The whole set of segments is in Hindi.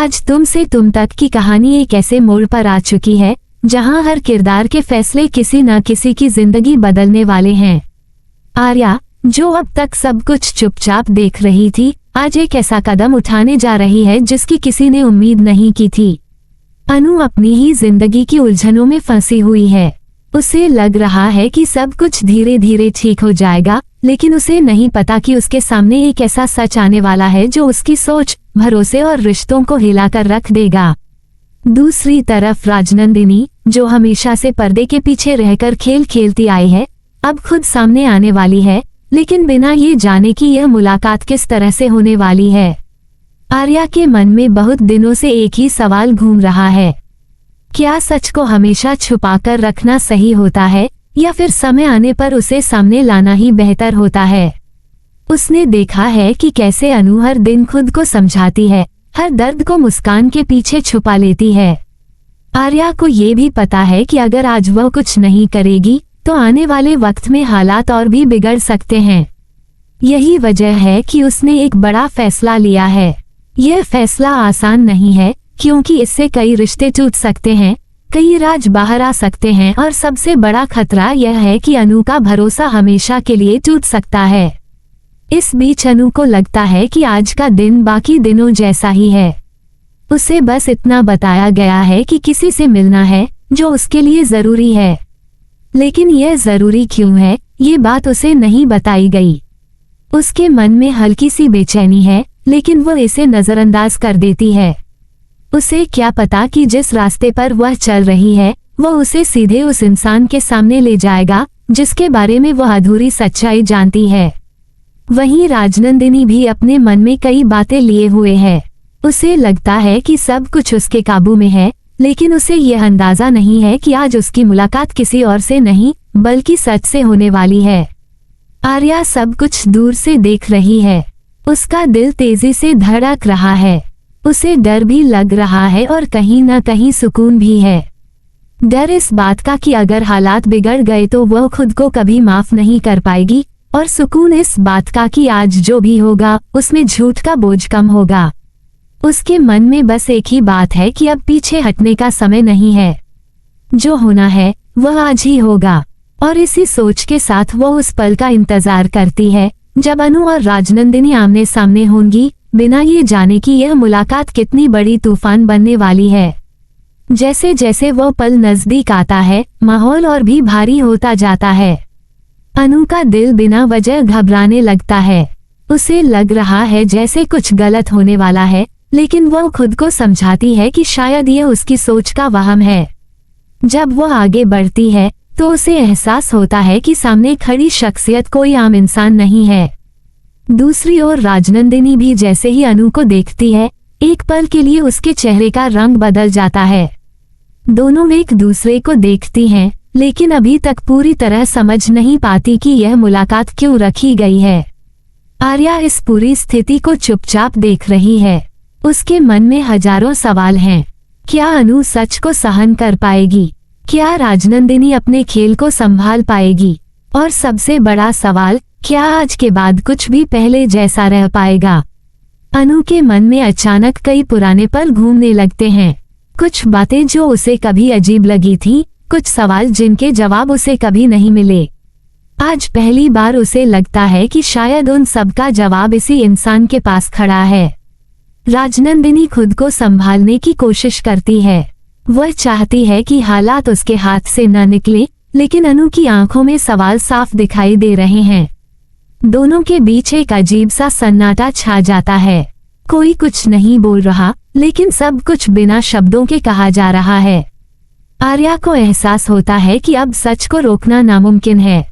आज तुमसे तुम तक की कहानी एक ऐसे मोड़ पर आ चुकी है जहां हर किरदार के फैसले किसी न किसी की जिंदगी बदलने वाले हैं। आर्या, जो अब तक सब कुछ चुपचाप देख रही थी, आज एक ऐसा कदम उठाने जा रही है जिसकी किसी ने उम्मीद नहीं की थी। अनु अपनी ही जिंदगी की उलझनों में फंसी हुई है। उसे लग रहा है कि सब कुछ धीरे धीरे ठीक हो जाएगा, लेकिन उसे नहीं पता कि उसके सामने एक ऐसा सच आने वाला है जो उसकी सोच, भरोसे और रिश्तों को हिलाकर रख देगा। दूसरी तरफ राजनंदिनी, जो हमेशा से पर्दे के पीछे रहकर खेल खेलती आई है, अब खुद सामने आने वाली है, लेकिन बिना ये जाने कि यह मुलाकात किस तरह से होने वाली है। आर्या के मन में बहुत दिनों से एक ही सवाल घूम रहा है, क्या सच को हमेशा छुपाकर रखना सही होता है या फिर समय आने पर उसे सामने लाना ही बेहतर होता है। उसने देखा है कि कैसे अनु हर दिन खुद को समझाती है, हर दर्द को मुस्कान के पीछे छुपा लेती है। आर्या को ये भी पता है कि अगर आज वह कुछ नहीं करेगी तो आने वाले वक्त में हालात और भी बिगड़ सकते हैं। यही वजह है कि उसने एक बड़ा फैसला लिया है। यह फैसला आसान नहीं है, क्योंकि इससे कई रिश्ते टूट सकते हैं, कई राज बाहर आ सकते हैं और सबसे बड़ा खतरा यह है कि अनु का भरोसा हमेशा के लिए टूट सकता है। इस बीच अनु को लगता है कि आज का दिन बाकी दिनों जैसा ही है। उसे बस इतना बताया गया है कि किसी से मिलना है जो उसके लिए जरूरी है, लेकिन यह जरूरी क्यों है, ये बात उसे नहीं बताई गई। उसके मन में हल्की सी बेचैनी है, लेकिन वह इसे नजरअंदाज कर देती है। उसे क्या पता कि जिस रास्ते पर वह चल रही है वह उसे सीधे उस इंसान के सामने ले जाएगा जिसके बारे में वह अधूरी सच्चाई जानती है। वहीं राजनंदिनी भी अपने मन में कई बातें लिए हुए है। उसे लगता है कि सब कुछ उसके काबू में है, लेकिन उसे यह अंदाजा नहीं है कि आज उसकी मुलाकात किसी और से नहीं बल्कि सच से होने वाली है। आर्या सब कुछ दूर से देख रही है। उसका दिल तेजी से धड़क रहा है। उसे डर भी लग रहा है और कहीं न कहीं सुकून भी है। डर इस बात का कि अगर हालात बिगड़ गए तो वह खुद को कभी माफ नहीं कर पाएगी, और सुकून इस बात का कि आज जो भी होगा उसमें झूठ का बोझ कम होगा। उसके मन में बस एक ही बात है कि अब पीछे हटने का समय नहीं है। जो होना है वह आज ही होगा, और इसी सोच के साथ वह उस पल का इंतजार करती है जब अनु और राजनंदिनी आमने सामने होंगी, बिना ये जाने कि यह मुलाकात कितनी बड़ी तूफान बनने वाली है। जैसे जैसे वह पल नजदीक आता है, माहौल और भी भारी होता जाता है। अनु का दिल बिना वजह घबराने लगता है। उसे लग रहा है जैसे कुछ गलत होने वाला है, लेकिन वह खुद को समझाती है कि शायद यह उसकी सोच का वहम है। जब वह आगे बढ़ती है तो उसे एहसास होता है कि सामने खड़ी शख्सियत कोई आम इंसान नहीं है। दूसरी ओर राजनंदिनी भी जैसे ही अनु को देखती है, एक पल के लिए उसके चेहरे का रंग बदल जाता है। दोनों एक दूसरे को देखती हैं, लेकिन अभी तक पूरी तरह समझ नहीं पाती कि यह मुलाकात क्यों रखी गई है। आर्या इस पूरी स्थिति को चुपचाप देख रही है। उसके मन में हजारों सवाल हैं। क्या अनु सच को सहन कर पाएगी? क्या राजनंदिनी अपने खेल को संभाल पाएगी? और सबसे बड़ा सवाल, क्या आज के बाद कुछ भी पहले जैसा रह पाएगा? अनु के मन में अचानक कई पुराने पल घूमने लगते हैं। कुछ बातें जो उसे कभी अजीब लगी थी, कुछ सवाल जिनके जवाब उसे कभी नहीं मिले। आज पहली बार उसे लगता है कि शायद उन सब का जवाब इसी इंसान के पास खड़ा है। राजनंदिनी खुद को संभालने की कोशिश करती है। वह चाहती है कि हालात उसके हाथ से न निकले, लेकिन अनु की आंखों में सवाल साफ दिखाई दे रहे हैं। दोनों के बीच एक अजीब सा सन्नाटा छा जाता है। कोई कुछ नहीं बोल रहा, लेकिन सब कुछ बिना शब्दों के कहा जा रहा है। आर्या को एहसास होता है कि अब सच को रोकना नामुमकिन है।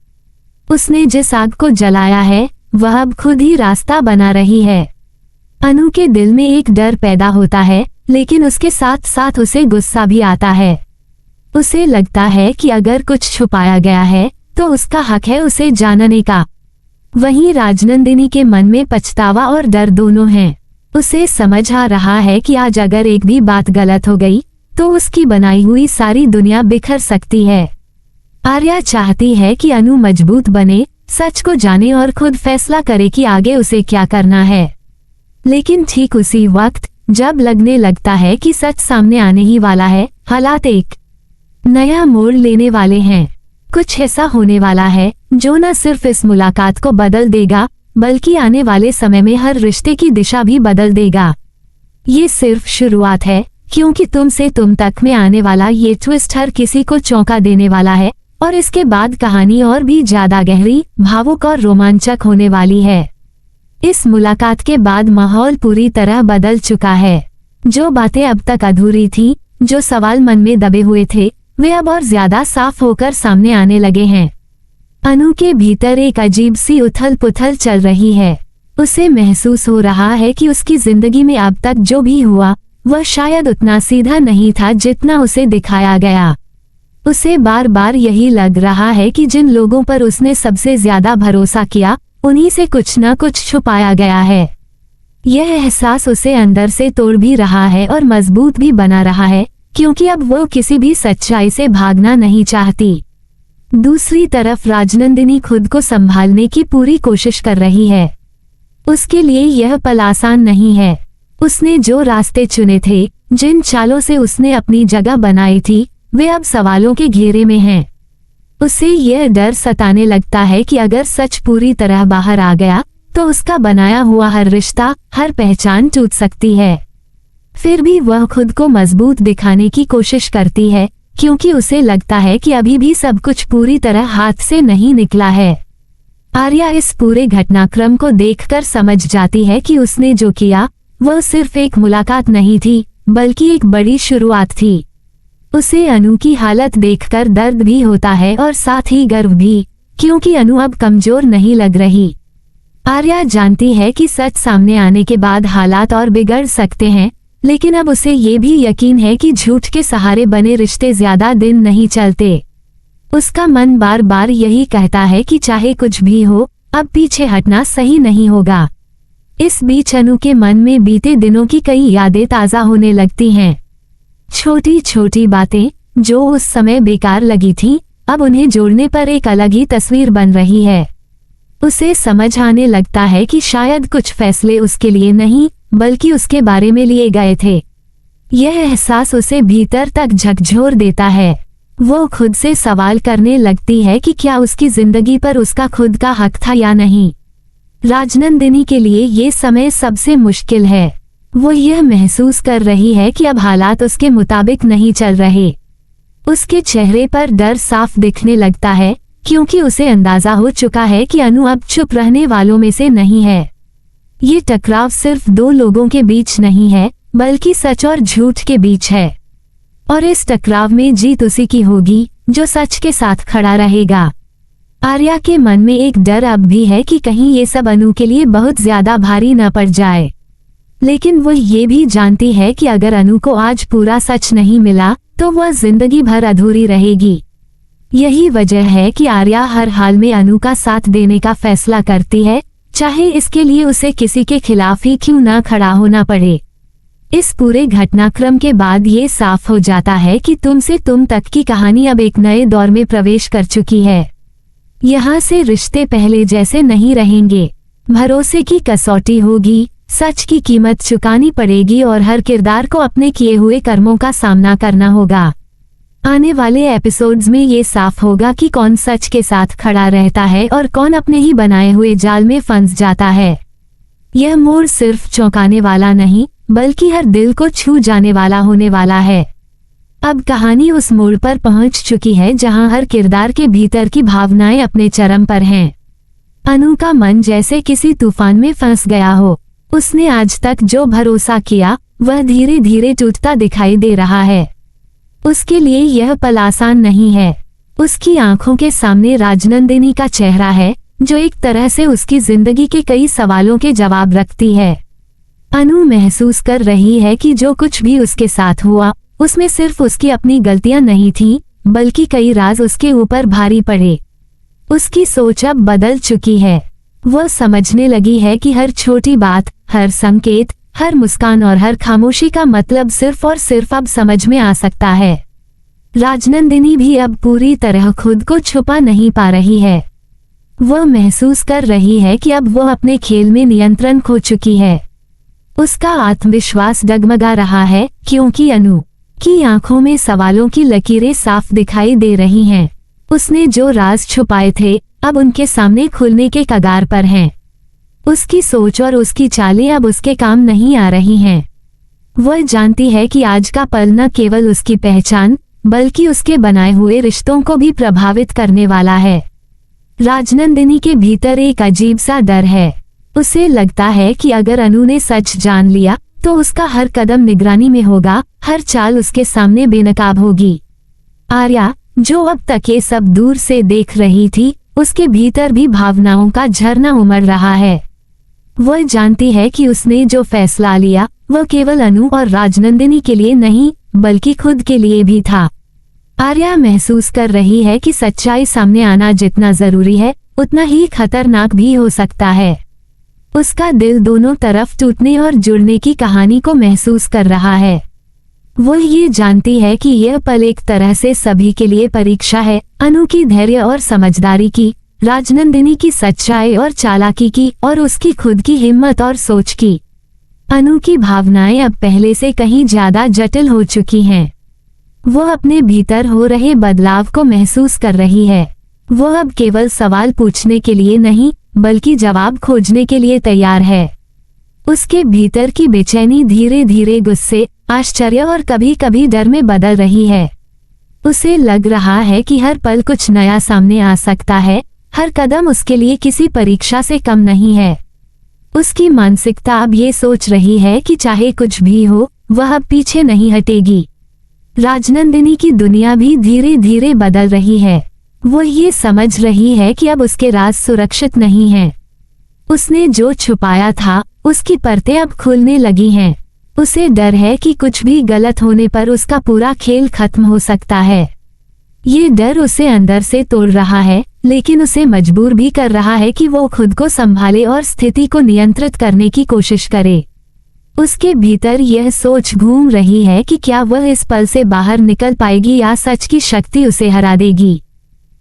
उसने जिस आग को जलाया है वह अब खुद ही रास्ता बना रही है। अनु के दिल में एक डर पैदा होता है, लेकिन उसके साथ साथ उसे गुस्सा भी आता है। उसे लगता है कि अगर कुछ छुपाया गया है तो उसका हक है उसे जानने का। वहीं राजनंदिनी के मन में पछतावा और डर दोनों हैं। उसे समझ आ रहा है कि आज अगर एक भी बात गलत हो गई तो उसकी बनाई हुई सारी दुनिया बिखर सकती है। आर्या चाहती है कि अनु मजबूत बने, सच को जाने और खुद फैसला करे कि आगे उसे क्या करना है। लेकिन ठीक उसी वक्त जब लगने लगता है कि सच सामने आने ही वाला है, हालात एक नया मोड़ लेने वाले हैं। कुछ ऐसा होने वाला है जो न सिर्फ इस मुलाकात को बदल देगा, बल्कि आने वाले समय में हर रिश्ते की दिशा भी बदल देगा। ये सिर्फ शुरुआत है, क्योंकि तुम से तुम तक में आने वाला ये ट्विस्ट हर किसी को चौंका देने वाला है, और इसके बाद कहानी और भी ज्यादा गहरी, भावुक और रोमांचक होने वाली है। इस मुलाकात के बाद माहौल पूरी तरह बदल चुका है। जो बातें अब तक अधूरी थी, जो सवाल मन में दबे हुए थे, वे अब और ज्यादा साफ होकर सामने आने लगे हैं। अनु के भीतर एक अजीब सी उथल पुथल चल रही है। उसे महसूस हो रहा है कि उसकी जिंदगी में अब तक जो भी हुआ वह शायद उतना सीधा नहीं था जितना उसे दिखाया गया। उसे बार बार यही लग रहा है कि जिन लोगों पर उसने सबसे ज्यादा भरोसा किया, उन्हीं से कुछ न कुछ छुपाया गया है। यह एहसास उसे अंदर से तोड़ भी रहा है और मजबूत भी बना रहा है, क्योंकि अब वो किसी भी सच्चाई से भागना नहीं चाहती। दूसरी तरफ राजनंदिनी खुद को संभालने की पूरी कोशिश कर रही है। उसके लिए यह पल आसान नहीं है। उसने जो रास्ते चुने थे, जिन चालों से उसने अपनी जगह बनाई थी, वे अब सवालों के घेरे में हैं। उसे यह डर सताने लगता है कि अगर सच पूरी तरह बाहर आ गया तो उसका बनाया हुआ हर रिश्ता, हर पहचान टूट सकती है। फिर भी वह खुद को मजबूत दिखाने की कोशिश करती है, क्योंकि उसे लगता है कि अभी भी सब कुछ पूरी तरह हाथ से नहीं निकला है। आर्या इस पूरे घटनाक्रम को देखकर समझ जाती है कि उसने जो किया वह सिर्फ एक मुलाकात नहीं थी, बल्कि एक बड़ी शुरुआत थी। उसे अनु की हालत देखकर दर्द भी होता है और साथ ही गर्व भी, क्योंकि अनु अब कमजोर नहीं लग रही। आर्या जानती है कि सच सामने आने के बाद हालात और बिगड़ सकते हैं, लेकिन अब उसे ये भी यकीन है कि झूठ के सहारे बने रिश्ते ज्यादा दिन नहीं चलते। उसका मन बार बार यही कहता है कि चाहे कुछ भी हो, अब पीछे हटना सही नहीं होगा। इस बीच अनु के मन में बीते दिनों की कई यादें ताज़ा होने लगती हैं। छोटी छोटी बातें जो उस समय बेकार लगी थीं, अब उन्हें जोड़ने पर एक अलग ही तस्वीर बन रही है। उसे समझ आने लगता है कि शायद कुछ फैसले उसके लिए नहीं, बल्कि उसके बारे में लिए गए थे। यह एहसास उसे भीतर तक झकझोर देता है। वो खुद से सवाल करने लगती है कि क्या उसकी जिंदगी पर उसका खुद का हक था या नहीं। राजनंदिनी के लिए ये समय सबसे मुश्किल है। वो यह महसूस कर रही है कि अब हालात उसके मुताबिक नहीं चल रहे। उसके चेहरे पर डर साफ दिखने लगता है, क्योंकि उसे अंदाजा हो चुका है कि अनु अब चुप रहने वालों में से नहीं है। ये टकराव सिर्फ दो लोगों के बीच नहीं है, बल्कि सच और झूठ के बीच है। और इस टकराव में जीत उसी की होगी जो सच के साथ खड़ा रहेगा। आर्या के मन में एक डर अब भी है कि कहीं ये सब अनु के लिए बहुत ज्यादा भारी न पड़ जाए। लेकिन वो ये भी जानती है कि अगर अनु को आज पूरा सच नहीं मिला तो वह जिंदगी भर अधूरी रहेगी। यही वजह है कि आर्या हर हाल में अनु का साथ देने का फैसला करती है, चाहे इसके लिए उसे किसी के खिलाफ ही क्यों न खड़ा होना पड़े। इस पूरे घटनाक्रम के बाद ये साफ हो जाता है कि तुम से तुम तक की कहानी अब एक नए दौर में प्रवेश कर चुकी है। यहाँ से रिश्ते पहले जैसे नहीं रहेंगे। भरोसे की कसौटी होगी, सच की कीमत चुकानी पड़ेगी और हर किरदार को अपने किए हुए कर्मों का सामना करना होगा। आने वाले एपिसोड्स में ये साफ होगा कि कौन सच के साथ खड़ा रहता है और कौन अपने ही बनाए हुए जाल में फंस जाता है। यह मोड़ सिर्फ चौंकाने वाला नहीं, बल्कि हर दिल को छू जाने वाला होने वाला है। अब कहानी उस मोड़ पर पहुंच चुकी है जहां हर किरदार के भीतर की भावनाएं अपने चरम पर हैं। अनु का मन जैसे किसी तूफान में फंस गया हो। उसने आज तक जो भरोसा किया वह धीरे धीरे टूटता दिखाई दे रहा है। उसके लिए यह पल आसान नहीं है। उसकी आंखों के सामने राजनंदिनी का चेहरा है, जो एक तरह से उसकी जिंदगी के कई सवालों के जवाब रखती है। अनु महसूस कर रही है कि जो कुछ भी उसके साथ हुआ उसमें सिर्फ उसकी अपनी गलतियां नहीं थीं, बल्कि कई राज उसके ऊपर भारी पड़े। उसकी सोच अब बदल चुकी है। वह समझने लगी है कि हर छोटी बात, हर संकेत, हर मुस्कान और हर खामोशी का मतलब सिर्फ और सिर्फ अब समझ में आ सकता है। राजनंदिनी भी अब पूरी तरह खुद को छुपा नहीं पा रही है। वह महसूस कर रही है कि अब वह अपने खेल में नियंत्रण खो चुकी है। उसका आत्मविश्वास डगमगा रहा है क्योंकि अनु की आंखों में सवालों की लकीरें साफ दिखाई दे रही हैं। उसने जो राज छुपाए थे अब उनके सामने खुलने के कगार पर हैं। उसकी सोच और उसकी चालें अब उसके काम नहीं आ रही हैं। वह जानती है कि आज का पल न केवल उसकी पहचान बल्कि उसके बनाए हुए रिश्तों को भी प्रभावित करने वाला है। राजनंदिनी के भीतर एक अजीब सा डर है। उसे लगता है कि अगर अनु ने सच जान लिया तो उसका हर कदम निगरानी में होगा, हर चाल उसके सामने बेनकाब होगी। आर्या, जो अब तक ये सब दूर से देख रही थी, उसके भीतर भी भावनाओं का झरना उमड़ रहा है। वह जानती है कि उसने जो फैसला लिया वह केवल अनु और राजनंदिनी के लिए नहीं बल्कि खुद के लिए भी था। आर्या महसूस कर रही है कि सच्चाई सामने आना जितना जरूरी है उतना ही खतरनाक भी हो सकता है। उसका दिल दोनों तरफ टूटने और जुड़ने की कहानी को महसूस कर रहा है। वो ये जानती है कि यह पल एक तरह से सभी के लिए परीक्षा है, अनु की धैर्य और समझदारी की, राजनंदिनी की सच्चाई और चालाकी की और उसकी खुद की हिम्मत और सोच की। अनु की भावनाएं अब पहले से कहीं ज्यादा जटिल हो चुकी हैं। वो अपने भीतर हो रहे बदलाव को महसूस कर रही है। वो अब केवल सवाल पूछने के लिए नहीं बल्कि जवाब खोजने के लिए तैयार है। उसके भीतर की बेचैनी धीरे धीरे गुस्से, आश्चर्य और कभी कभी डर में बदल रही है। उसे लग रहा है कि हर पल कुछ नया सामने आ सकता है, हर कदम उसके लिए किसी परीक्षा से कम नहीं है। उसकी मानसिकता अब ये सोच रही है कि चाहे कुछ भी हो वह अब पीछे नहीं हटेगी। राजनंदिनी की दुनिया भी धीरे धीरे बदल रही है। वो ये समझ रही है कि अब उसके राज सुरक्षित नहीं हैं। उसने जो छुपाया था उसकी परतें अब खुलने लगी हैं। उसे डर है कि कुछ भी गलत होने पर उसका पूरा खेल खत्म हो सकता है। ये डर उसे अंदर से तोड़ रहा है, लेकिन उसे मजबूर भी कर रहा है कि वो खुद को संभाले और स्थिति को नियंत्रित करने की कोशिश करे। उसके भीतर यह सोच घूम रही है कि क्या वह इस पल से बाहर निकल पाएगी या सच की शक्ति उसे हरा देगी।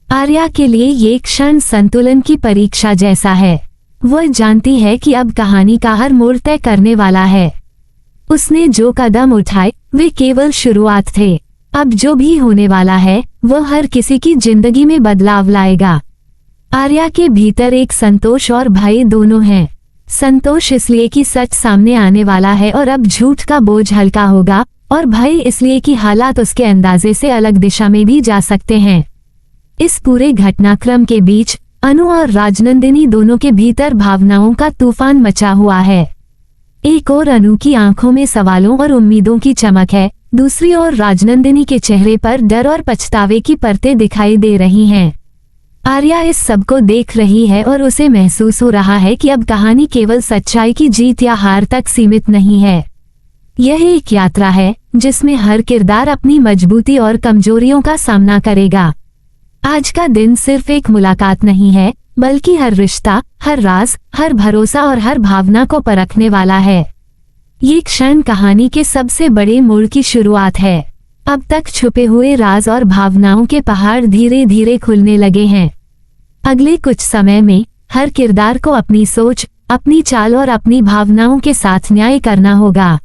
आर्या के लिए ये क्षण संतुलन की परीक्षा जैसा है। वह जानती है कि अब कहानी का हर मोड़ तय करने वाला है। उसने जो कदम उठाए वे केवल शुरुआत थे। अब जो भी होने वाला है वह हर किसी की जिंदगी में बदलाव लाएगा। आर्या के भीतर एक संतोष और भय दोनों हैं। संतोष इसलिए कि सच सामने आने वाला है और अब झूठ का बोझ हल्का होगा, और भय इसलिए कि हालात उसके अंदाजे से अलग दिशा में भी जा सकते हैं। इस पूरे घटनाक्रम के बीच अनु और राजनंदिनी दोनों के भीतर भावनाओं का तूफान मचा हुआ है। एक ओर अनु की आंखों में सवालों और उम्मीदों की चमक है, दूसरी ओर राजनंदिनी के चेहरे पर डर और पछतावे की परतें दिखाई दे रही हैं। आर्या इस सब को देख रही है और उसे महसूस हो रहा है कि अब कहानी केवल सच्चाई की जीत या हार तक सीमित नहीं है। यह एक यात्रा है जिसमें हर किरदार अपनी मजबूती और कमजोरियों का सामना करेगा। आज का दिन सिर्फ एक मुलाकात नहीं है बल्कि हर रिश्ता, हर राज, हर भरोसा और हर भावना को परखने वाला है। ये क्षण कहानी के सबसे बड़े मोड़ की शुरुआत है। अब तक छुपे हुए राज और भावनाओं के पहाड़ धीरे धीरे खुलने लगे हैं। अगले कुछ समय में हर किरदार को अपनी सोच, अपनी चाल और अपनी भावनाओं के साथ न्याय करना होगा।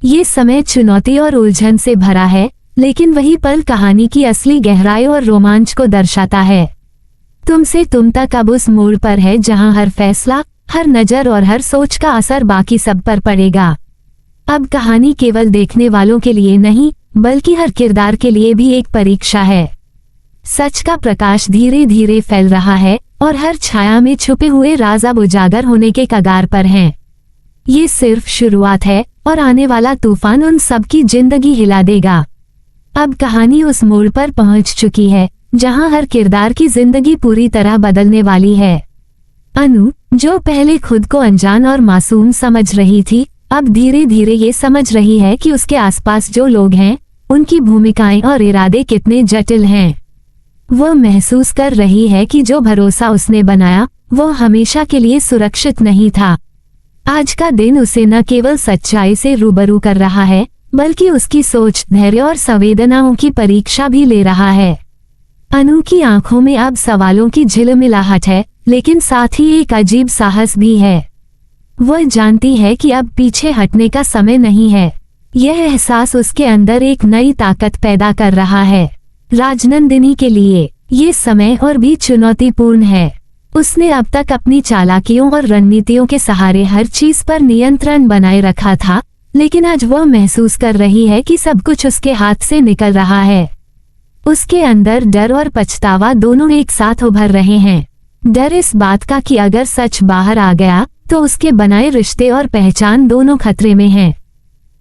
ये समय चुनौती और उलझन से भरा है, लेकिन वही पल कहानी की असली गहराई और रोमांच को दर्शाता है। तुमसे तुम तक अब उस मोड़ पर है जहां हर फैसला, हर नजर और हर सोच का असर बाकी सब पर पड़ेगा। अब कहानी केवल देखने वालों के लिए नहीं बल्कि हर किरदार के लिए भी एक परीक्षा है। सच का प्रकाश धीरे धीरे फैल रहा है और हर छाया में छुपे हुए राज अब उजागर होने के कगार पर हैं। ये सिर्फ शुरुआत है और आने वाला तूफान उन सब की जिंदगी हिला देगा। अब कहानी उस मोड़ पर पहुंच चुकी है जहां हर किरदार की जिंदगी पूरी तरह बदलने वाली है। अनु, जो पहले खुद को अनजान और मासूम समझ रही थी, अब धीरे धीरे ये समझ रही है कि उसके आसपास जो लोग हैं उनकी भूमिकाएं और इरादे कितने जटिल हैं। वह महसूस कर रही है कि जो भरोसा उसने बनाया वो हमेशा के लिए सुरक्षित नहीं था। आज का दिन उसे न केवल सच्चाई से रूबरू कर रहा है बल्कि उसकी सोच, धैर्य और संवेदनाओं की परीक्षा भी ले रहा है। अनु की आंखों में अब सवालों की झिलमिलाहट है, लेकिन साथ ही एक अजीब साहस भी है। वह जानती है कि अब पीछे हटने का समय नहीं है। यह एहसास उसके अंदर एक नई ताकत पैदा कर रहा है। राजनंदिनी के लिए ये समय और भी चुनौतीपूर्ण है। उसने अब तक अपनी चालाकियों और रणनीतियों के सहारे हर चीज पर नियंत्रण बनाए रखा था, लेकिन आज वह महसूस कर रही है कि सब कुछ उसके हाथ से निकल रहा है। उसके अंदर डर और पछतावा दोनों एक साथ उभर रहे हैं। डर इस बात का कि अगर सच बाहर आ गया तो उसके बनाए रिश्ते और पहचान दोनों खतरे में हैं।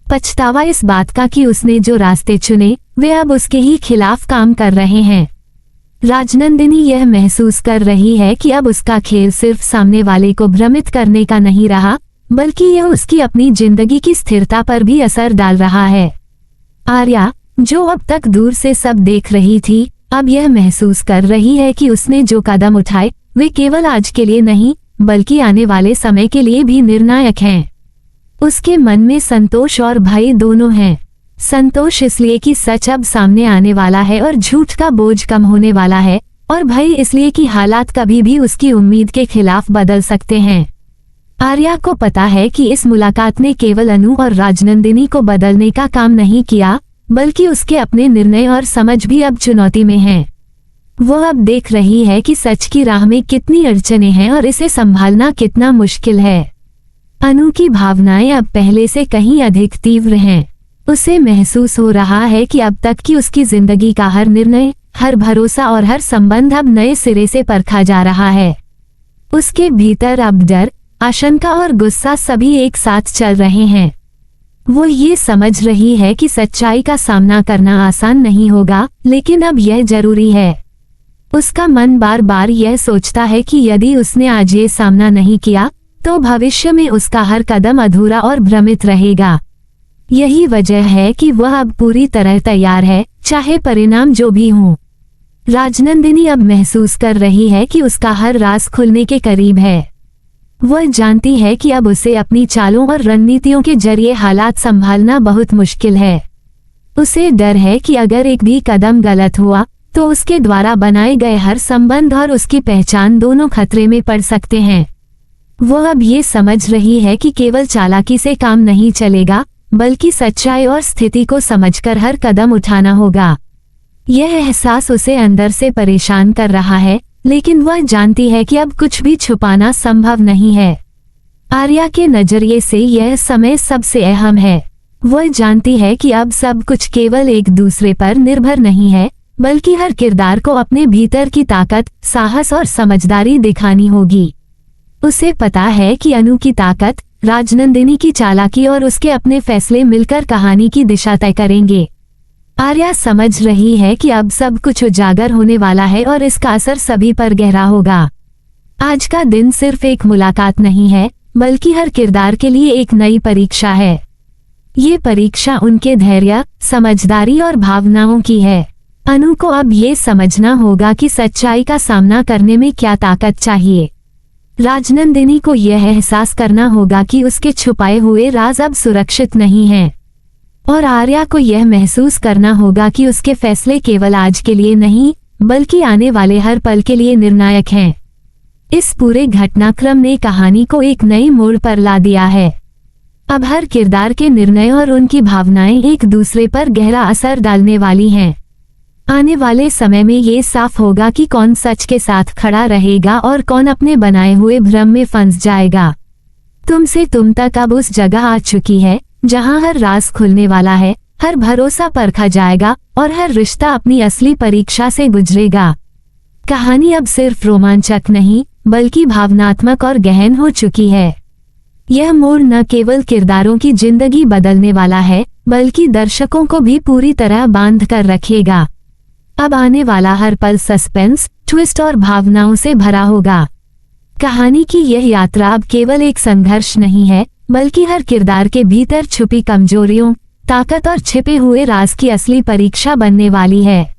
पछतावा इस बात का कि उसने जो रास्ते चुने वे अब उसके ही खिलाफ काम कर रहे हैं। राजनंदिनी यह महसूस कर रही है कि अब उसका खेल सिर्फ सामने वाले को भ्रमित करने का नहीं रहा, बल्कि यह उसकी अपनी जिंदगी की स्थिरता पर भी असर डाल रहा है। आर्या, जो अब तक दूर से सब देख रही थी, अब यह महसूस कर रही है कि उसने जो कदम उठाए वे केवल आज के लिए नहीं, बल्कि आने वाले समय के लिए भी निर्णायक हैं। उसके मन में संतोष और भय दोनों हैं। संतोष इसलिए कि सच अब सामने आने वाला है और झूठ का बोझ कम होने वाला है, और भय इसलिए कि हालात कभी भी उसकी उम्मीद के खिलाफ बदल सकते हैं। आर्या को पता है कि इस मुलाकात ने केवल अनु और राजनंदिनी को बदलने का काम नहीं किया, बल्कि उसके अपने निर्णय और समझ भी अब चुनौती में हैं। वह अब देख रही है कि सच की राह में कितनी अड़चनें हैं और इसे संभालना कितना मुश्किल है। अनु की भावनाएं अब पहले से कहीं अधिक तीव्र हैं। उसे महसूस हो रहा है कि अब तक की उसकी जिंदगी का हर निर्णय, हर भरोसा और हर संबंध अब नए सिरे से परखा जा रहा है। उसके भीतर अब डर, आशंका और गुस्सा सभी एक साथ चल रहे हैं। वो ये समझ रही है कि सच्चाई का सामना करना आसान नहीं होगा, लेकिन अब यह जरूरी है। उसका मन बार बार यह सोचता है कि यदि उसने आज ये सामना नहीं किया तो भविष्य में उसका हर कदम अधूरा और भ्रमित रहेगा। यही वजह है कि वह अब पूरी तरह तैयार है, चाहे परिणाम जो भी हो। राजनंदिनी अब महसूस कर रही है कि उसका हर राज खुलने के करीब है। वह जानती है कि अब उसे अपनी चालों और रणनीतियों के जरिए हालात संभालना बहुत मुश्किल है। उसे डर है कि अगर एक भी कदम गलत हुआ तो उसके द्वारा बनाए गए हर संबंध और उसकी पहचान दोनों खतरे में पड़ सकते हैं। वह अब ये समझ रही है कि केवल चालाकी से काम नहीं चलेगा, बल्कि सच्चाई और स्थिति को समझकर हर कदम उठाना होगा। यह एहसास उसे अंदर से परेशान कर रहा है, लेकिन वह जानती है कि अब कुछ भी छुपाना संभव नहीं है। आर्या के नजरिए से यह समय सबसे अहम है। वह जानती है कि अब सब कुछ केवल एक दूसरे पर निर्भर नहीं है, बल्कि हर किरदार को अपने भीतर की ताकत, साहस और समझदारी दिखानी होगी। उसे पता है कि अनु की ताकत, राजनंदिनी की चालाकी और उसके अपने फैसले मिलकर कहानी की दिशा तय करेंगे। आर्या समझ रही है कि अब सब कुछ उजागर होने वाला है और इसका असर सभी पर गहरा होगा। आज का दिन सिर्फ एक मुलाकात नहीं है, बल्कि हर किरदार के लिए एक नई परीक्षा है। ये परीक्षा उनके धैर्य, समझदारी और भावनाओं की है। अनु को अब ये समझना होगा कि सच्चाई का सामना करने में क्या ताकत चाहिए। राजनंदिनी को यह एहसास करना होगा कि उसके छुपाए हुए राज अब सुरक्षित नहीं हैं। और आर्या को यह महसूस करना होगा कि उसके फैसले केवल आज के लिए नहीं, बल्कि आने वाले हर पल के लिए निर्णायक हैं। इस पूरे घटनाक्रम ने कहानी को एक नई मोड़ पर ला दिया है। अब हर किरदार के निर्णय और उनकी भावनाएं एक दूसरे पर गहरा असर डालने वाली हैं। आने वाले समय में ये साफ होगा कि कौन सच के साथ खड़ा रहेगा और कौन अपने बनाए हुए भ्रम में फंस जाएगा। तुमसे तुम तक अब उस जगह आ चुकी है जहां हर राज खुलने वाला है, हर भरोसा परखा जाएगा और हर रिश्ता अपनी असली परीक्षा से गुजरेगा। कहानी अब सिर्फ रोमांचक नहीं, बल्कि भावनात्मक और गहन हो चुकी है। यह मोड़ न केवल किरदारों की जिंदगी बदलने वाला है, बल्कि दर्शकों को भी पूरी तरह बांध कर रखेगा। अब आने वाला हर पल सस्पेंस, ट्विस्ट और भावनाओं से भरा होगा। कहानी की यह यात्रा अब केवल एक संघर्ष नहीं है, बल्कि हर किरदार के भीतर छुपी कमजोरियों, ताकत और छिपे हुए राज की असली परीक्षा बनने वाली है।